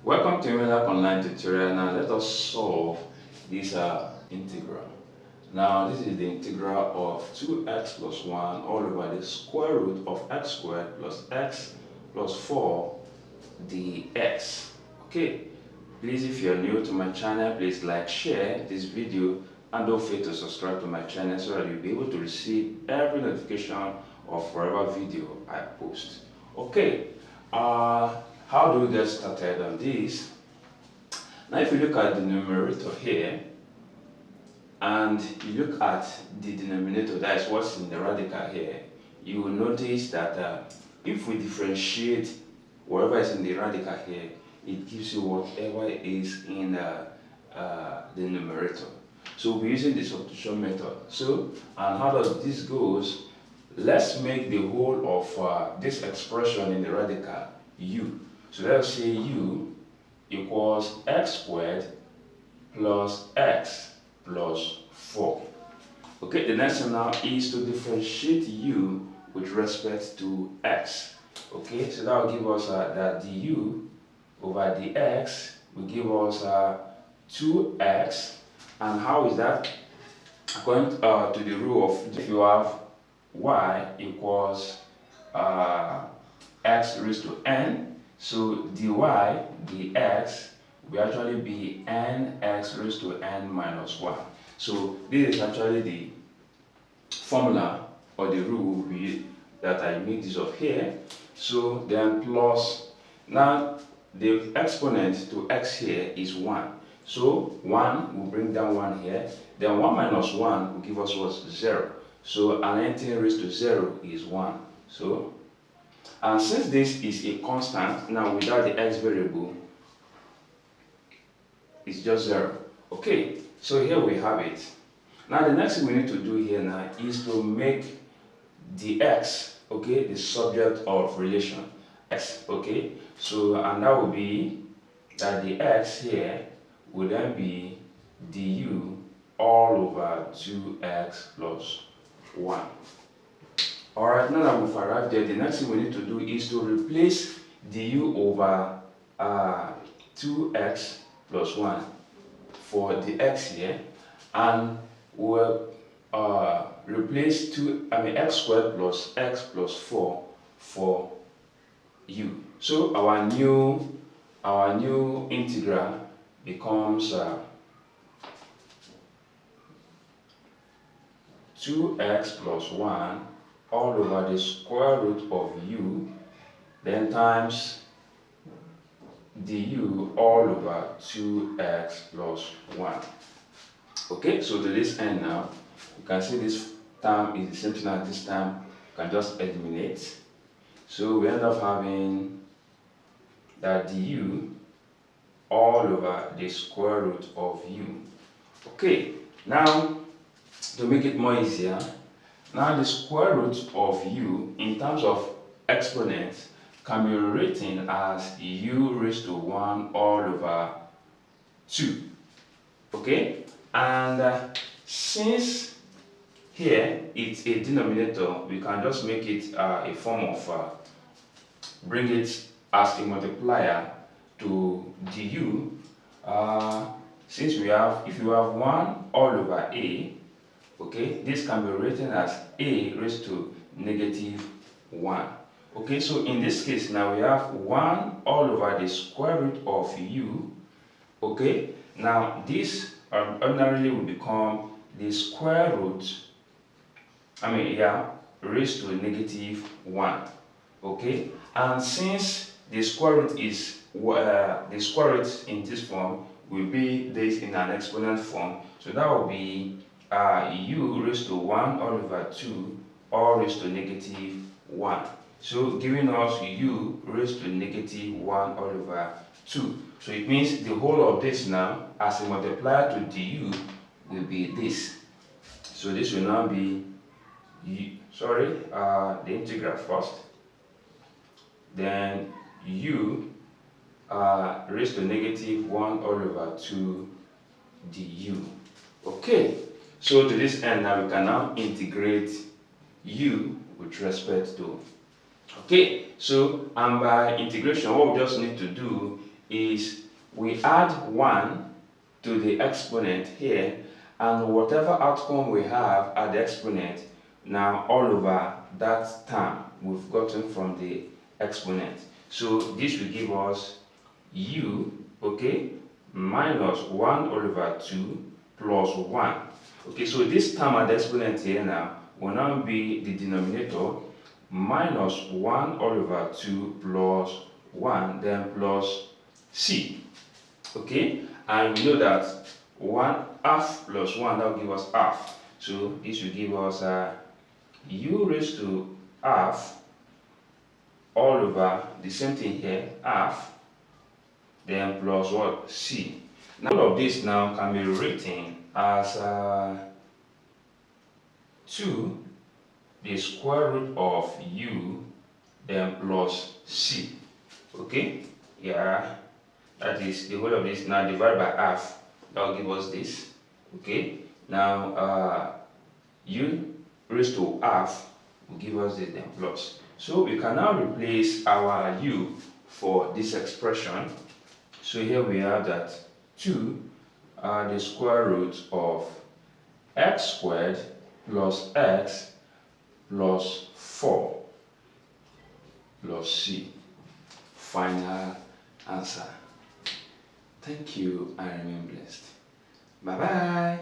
Welcome to Emmelac online tutorial. Now let us solve this integral. Now this is the integral of 2x plus 1 all over the square root of x squared plus x plus 4 dx. Okay, please, if you're new to my channel, please like, share this video, and don't forget to subscribe to my channel so that you'll be able to receive every notification of whatever video I post. Okay, how do we get started on this? Now if you look at the numerator here and you look at the denominator, that is what's in the radical here, you will notice that if we differentiate whatever is in the radical here, it gives you whatever is in the numerator. So we're using the substitution method. So, and how does this goes? Let's make the whole of this expression in the radical u. So let's say u equals x squared plus x plus 4. Okay, the next thing now is to differentiate u with respect to x. Okay, so that will give us that du over dx will give us 2x. And how is that? According to the rule of, if you have y equals x raised to n, so dy dx will actually be nx raised to n minus 1. So this is actually the formula or the rule that I make this up here. So then plus, now the exponent to x here is 1. So 1 will bring down 1 here. Then 1 minus 1 will give us what? 0. So and anything raised to 0 is 1. So, and since this is a constant, now without the x variable, it's just 0. Okay, so here we have it. Now the next thing we need to do here now is to make the x, okay, the subject of relation x. Okay, so and that will be that the x here will then be du all over 2x plus 1. Alright, now that we've arrived there, the next thing we need to do is to replace du over 2x plus 1 for the x here, and we'll replace x squared plus x plus 4 for u. So our new integral becomes 2x plus 1 all over the square root of u, then times du all over 2x plus 1. Okay, so to this end now, you can see this term is the same thing as this term. You can just eliminate. So we end up having that du all over the square root of u. Okay, now to make it more easier, now the square root of u in terms of exponents can be written as u raised to 1 all over 2. Okay, and since here it's a denominator, we can just make it a form of bring it as a multiplier to du. Since we have, if you have 1 all over a, okay, this can be written as a raised to negative 1. Okay, so in this case now we have 1 all over the square root of u. Okay, now this ordinarily will become the square root, raised to negative 1. Okay, and since the square root is the square root in this form will be this in an exponent form, so that will be u raised to 1 all over 2 all raised to negative 1. So giving us u raised to negative 1 all over 2. So it means the whole of this now as a multiplier to du will be this. So this will now be the integral first, then u raised to negative 1 all over 2 du. Okay, so to this end now we can now integrate u with respect to. Okay, so and by integration what we just need to do is we add 1 to the exponent here, and whatever outcome we have at the exponent, now all over that term we've gotten from the exponent. So this will give us u, okay, minus 1 over 2 plus 1. Okay, so this term at the exponent here now will now be the denominator, minus 1 over 2 plus 1, then plus c. Okay, and we know that 1 half plus 1, that will give us half. So this will give us u raised to half all over the same thing here, half, then plus what? C. Now all of this now can be written as 2 the square root of u then plus c. Okay, yeah, that is the whole of this. Now divide by half, that will give us this. Okay, now u raised to half will give us this, then plus. So we can now replace our u for this expression. So here we have that 2 the square root of x squared plus x plus 4 plus c. Final answer. Thank you and remain blessed. Bye bye.